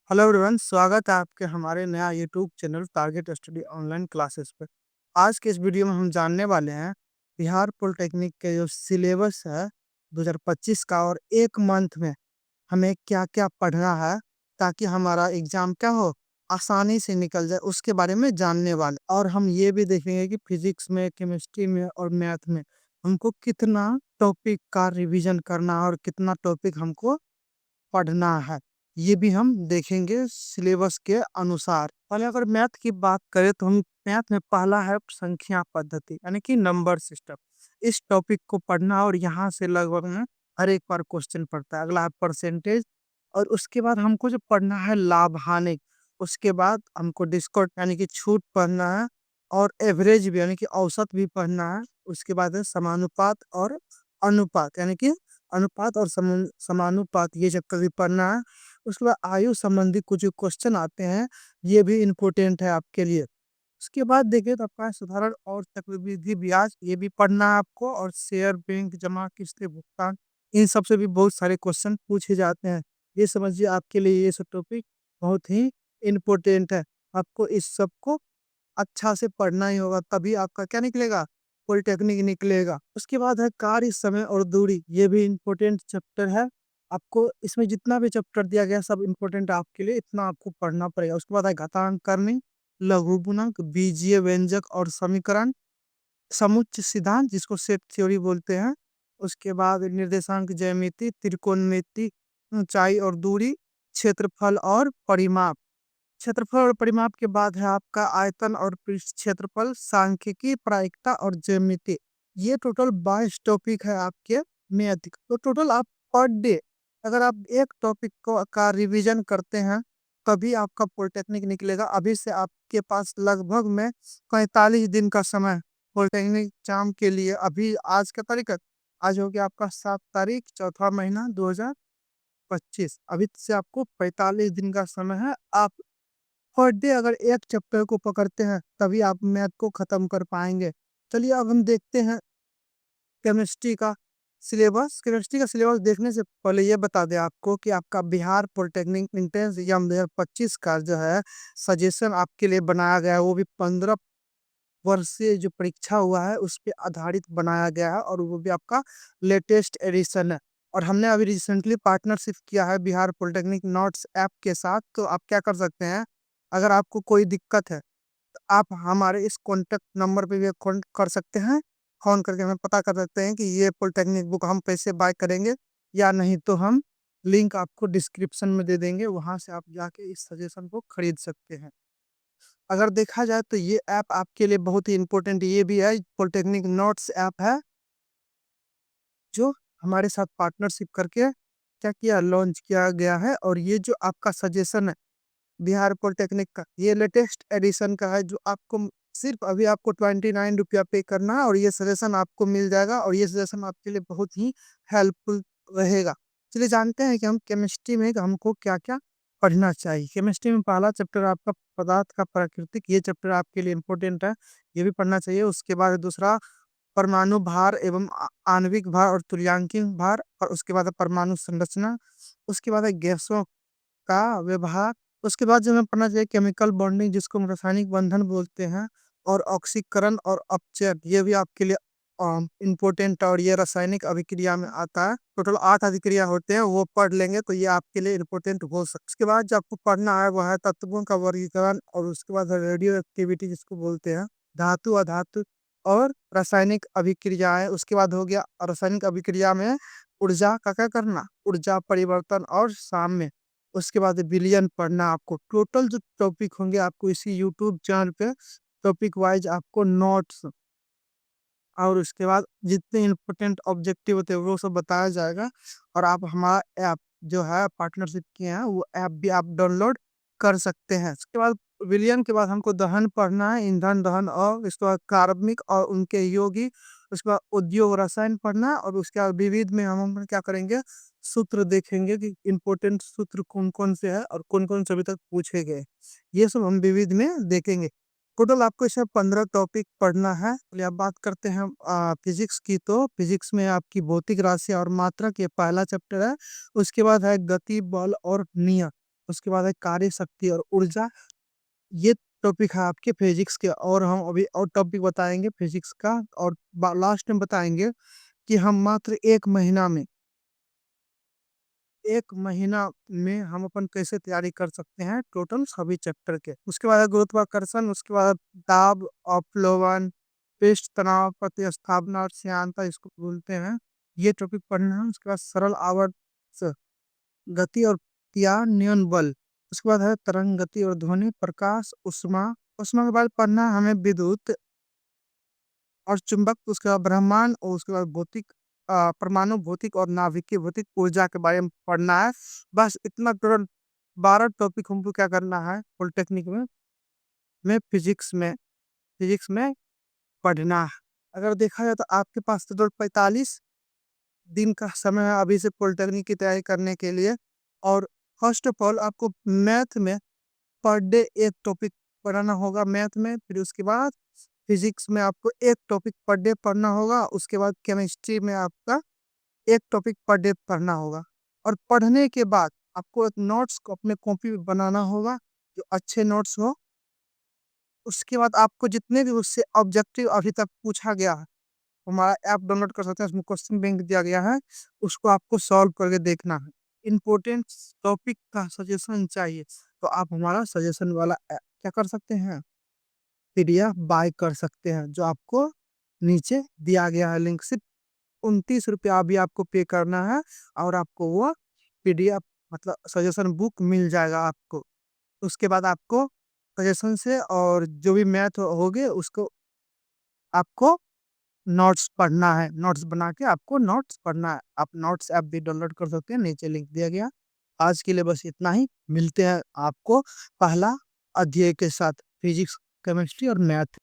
Hello everyone, स्वागत है आपके हमारे नया YouTube channel target study online classes पे। आज के इस वीडियो में हम जानने वाले हैं बिहार पॉलिटेक्निक के जो सिलेबस है 2025 का, और एक मंथ में हमें क्या-क्या पढ़ना है ताकि हमारा एग्जाम क्या हो, आसानी से निकल जाए, उसके बारे में जानने वाले। और हम ये भी देखेंगे कि फिजिक्स में, केमिस्ट्री में और मैथ में हमको कितना टॉपिक का रिवीजन करना है और कितना टॉपिक हमको पढ़ना है, ये भी हम देखेंगे सिलेबस के अनुसार। पहले अगर मैथ की बात करें तो हम मैथ में पहला है संख्या पद्धति यानी कि नंबर सिस्टम। इस टॉपिक को पढ़ना और यहाँ से लगभग में हर एक बार क्वेश्चन पड़ता है। अगला है परसेंटेज, और उसके बाद हमको जो पढ़ना है लाभ हानि। उसके बाद हमको डिस्काउंट यानी कि छूट पढ़ना है, और एवरेज भी यानी कि औसत भी पढ़ना है। उसके बाद है समानुपात और अनुपात यानी कि अनुपात और समानुपात, ये चैप्टर भी पढ़ना है। उसके बाद आयु संबंधी कुछ जो क्वेश्चन आते हैं, ये भी इम्पोर्टेंट है आपके लिए। उसके बाद देखिए तो आपका साधारण और चक्रवृद्धि ब्याज, ये भी पढ़ना है आपको, और शेयर, बैंक जमा, किस्तें, भुगतान, इन सब से भी बहुत सारे क्वेश्चन पूछे जाते हैं। ये समझिए आपके लिए ये सब टॉपिक बहुत ही इम्पोर्टेंट है। आपको इस सब को अच्छा से पढ़ना ही होगा, तभी आपका क्या निकलेगा, पॉलिटेक्निक निकलेगा। उसके बाद है कार्य, समय और दूरी, ये भी इम्पोर्टेंट चैप्टर है। आपको इसमें जितना भी चैप्टर दिया गया सब इम्पोर्टेंट है आपके लिए, इतना आपको पढ़ना पड़ेगा। उसके बाद है घातांक करनी, लघुगणक, बीजीय व्यंजक और समीकरण, समुच्चय सिद्धांत जिसको सेट थ्योरी बोलते हैं। उसके बाद निर्देशांक ज्यामिति, त्रिकोणमिति, ऊंचाई और दूरी, क्षेत्रफल और परिमाप। क्षेत्रफल और परिमाप के बाद है आपका आयतन और पृष्ठ क्षेत्रफल, सांख्यिकी, प्रायिकता और ज्यामिति। ये टोटल 22 टॉपिक है आपके मैथ के। तो टोटल आप पर डे अगर आप एक टॉपिक को का रिवीजन करते हैं, तभी आपका पॉलिटेक्निक निकलेगा। अभी से आपके पास लगभग में 45 दिन का समय पॉलिटेक्निक एग्जाम के लिए। अभी आज का तारीख है, आज हो गया आपका 7 तारीख, चौथा महीना 2025। अभी से आपको 45 दिन का समय है। आप पर डे अगर एक चैप्टर को पकड़ते हैं, तभी आप मैथ को खत्म कर पाएंगे। चलिए अब हम देखते हैं केमिस्ट्री का सिलेबस। केमिस्ट्री का सिलेबस देखने से पहले ये बता दें आपको कि आपका बिहार पॉलिटेक्निक एंट्रेंस एग्जाम 2025 का जो है सजेशन आपके लिए बनाया गया है, वो भी 15 वर्ष से जो परीक्षा हुआ है उस पे आधारित बनाया गया है, और वो भी आपका लेटेस्ट एडिशन है। और हमने अभी रिसेंटली पार्टनरशिप किया है बिहार पॉलिटेक्निक नोट्स ऐप के साथ। तो आप क्या कर सकते हैं, अगर आपको कोई दिक्कत है तो आप हमारे इस कॉन्टेक्ट नंबर पे भी फोन कर सकते हैं। फोन करके हमें पता कर सकते हैं कि ये पॉलिटेक्निक बुक हम पैसे बाय करेंगे या नहीं, तो हम लिंक आपको डिस्क्रिप्शन में दे देंगे, वहां से आप जाके इस सजेशन को खरीद सकते हैं। अगर देखा जाए तो ये ऐप आपके लिए बहुत ही इम्पोर्टेंट ये भी है, पॉलिटेक्निक नोट्स ऐप है, जो हमारे साथ पार्टनरशिप करके क्या किया, लॉन्च किया गया है। और ये जो आपका सजेशन है बिहार पॉलिटेक्निक का, ये लेटेस्ट एडिशन का है, जो आपको सिर्फ अभी आपको 29 रुपया पे करना है, और ये सजेशन आपको मिल जाएगा, और ये सजेशन आपके लिए बहुत ही हेल्पफुल रहेगा। चलिए जानते हैं कि हम केमिस्ट्री में हमको क्या क्या पढ़ना चाहिए। केमिस्ट्री में पहला चैप्टर आपका पदार्थ का प्राकृतिक, ये चैप्टर आपके लिए इम्पोर्टेंट है, ये भी पढ़ना चाहिए। उसके बाद दूसरा परमाणु भार एवं आणविक भार और तुल्यांकित भार, और उसके बाद है परमाणु संरचना। उसके बाद है गैसों का व्यवहार। उसके बाद जो हमें पढ़ना चाहिए केमिकल बॉन्डिंग, जिसको हम रासायनिक बंधन बोलते हैं, और ऑक्सीकरण और अपचयन, ये भी आपके लिए इम्पोर्टेंट है, और ये रासायनिक अभिक्रिया में आता है। टोटल 8 अभिक्रिया होते हैं, वो पढ़ लेंगे तो ये आपके लिए इम्पोर्टेंट हो सकता है। उसके बाद जो आपको पढ़ना है वह है तत्वों का वर्गीकरण, और उसके बाद रेडियो एक्टिविटी जिसको बोलते हैं, धातु अधातु और रासायनिक अभिक्रियाएं। उसके बाद हो गया रासायनिक अभिक्रिया में ऊर्जा का क्या करना, ऊर्जा परिवर्तन और साम्य। उसके बाद विलयन पढ़ना आपको। टोटल जो टॉपिक होंगे आपको इसी यूट्यूब चैनल पे टॉपिक वाइज आपको नोट्स, और उसके बाद जितने इम्पोर्टेंट ऑब्जेक्टिव होते हैं वो सब बताया जाएगा। और आप हमारा ऐप जो है पार्टनरशिप किए हैं, वो ऐप भी आप डाउनलोड कर सकते हैं। उसके बाद विलियन के बाद हमको दहन पढ़ना है, ईंधन दहन, और इसके बाद कार्बनिक और उनके योगी। उसके बाद उद्योग रसायन पढ़ना है, और उसके बाद विविध में हम क्या करेंगे, सूत्र देखेंगे कि इम्पोर्टेंट सूत्र कौन कौन से हैं और कौन कौन से अभी तक पूछे गए, ये सब हम विविध में देखेंगे। टोटल आपको इसमें 15 टॉपिक पढ़ना है। चलिए अब बात करते हैं फिजिक्स की। तो फिजिक्स में आपकी भौतिक राशि और मात्रक, ये पहला चैप्टर है। उसके बाद है गति, बल और नियम। उसके बाद है कार्य शक्ति और ऊर्जा। ये टॉपिक है आपके फिजिक्स के, और हम अभी और टॉपिक बताएंगे फिजिक्स का, और लास्ट में बताएंगे कि हम मात्र एक महीना में हम अपन कैसे तैयारी कर सकते हैं टोटल सभी चैप्टर के। उसके बाद है गुरुत्वाकर्षण, उसके बाद दाब, अवलोकन, पृष्ठ तनाव, प्रतिस्थापना और श्यानता इसको बोलते हैं, ये टॉपिक पढ़ना है। उसके बाद सरल आवर्त गति और त्यान्वयन बल। उसके बाद है तरंग गति और ध्वनि, प्रकाश, ऊष्मा। ऊष्मा के बाद पढ़ना है हमें विद्युत और चुंबक। उसके बाद ब्रह्मांड, और उसके बाद भौतिक, परमाणु भौतिक और नाभिकीय भौतिक ऊर्जा के बारे में पढ़ना है। बस इतना टोटल 12 टॉपिक हमको क्या करना है पॉलिटेक्निक में पढ़ना है। अगर देखा जाए तो आपके पास तो टोटल 45 दिन का समय है अभी से पॉलिटेक्निक की तैयारी करने के लिए। और फर्स्ट ऑफ ऑल आपको मैथ में पर डे एक टॉपिक पढ़ना होगा मैथ में। फिर उसके बाद फिजिक्स में आपको एक टॉपिक पर डे पढ़ना होगा। उसके बाद केमिस्ट्री में आपका एक टॉपिक पर डे पढ़ना होगा। और पढ़ने के बाद आपको एक नोट्स को अपने कॉपी में बनाना होगा, जो अच्छे नोट्स हो। उसके बाद आपको जितने भी उससे ऑब्जेक्टिव अभी तक पूछा गया है, हमारा ऐप डाउनलोड कर सकते हैं, उसमें क्वेश्चन बैंक दिया गया है, उसको आपको सॉल्व करके देखना है। इम्पोर्टेंट टॉपिक का सजेशन चाहिए तो आप हमारा सजेशन वाला ऐप क्या कर सकते हैं, पीडीएफ बाय कर सकते हैं, जो आपको नीचे दिया गया है लिंक। सिर्फ 29 रुपया अभी आपको पे करना है, और आपको वो पीडीएफ मतलब सजेशन बुक मिल जाएगा आपको। उसके बाद आपको सजेशन से और जो भी मैथ होगे उसको आपको नोट्स पढ़ना है, नोट्स बना के आपको नोट्स पढ़ना है। आप नोट्स ऐप भी डाउनलोड कर सकते हैं, नीचे लिंक दिया गया। आज के लिए बस इतना ही, मिलते हैं आपको पहला अध्याय के साथ, फिजिक्स, केमिस्ट्री और मैथ।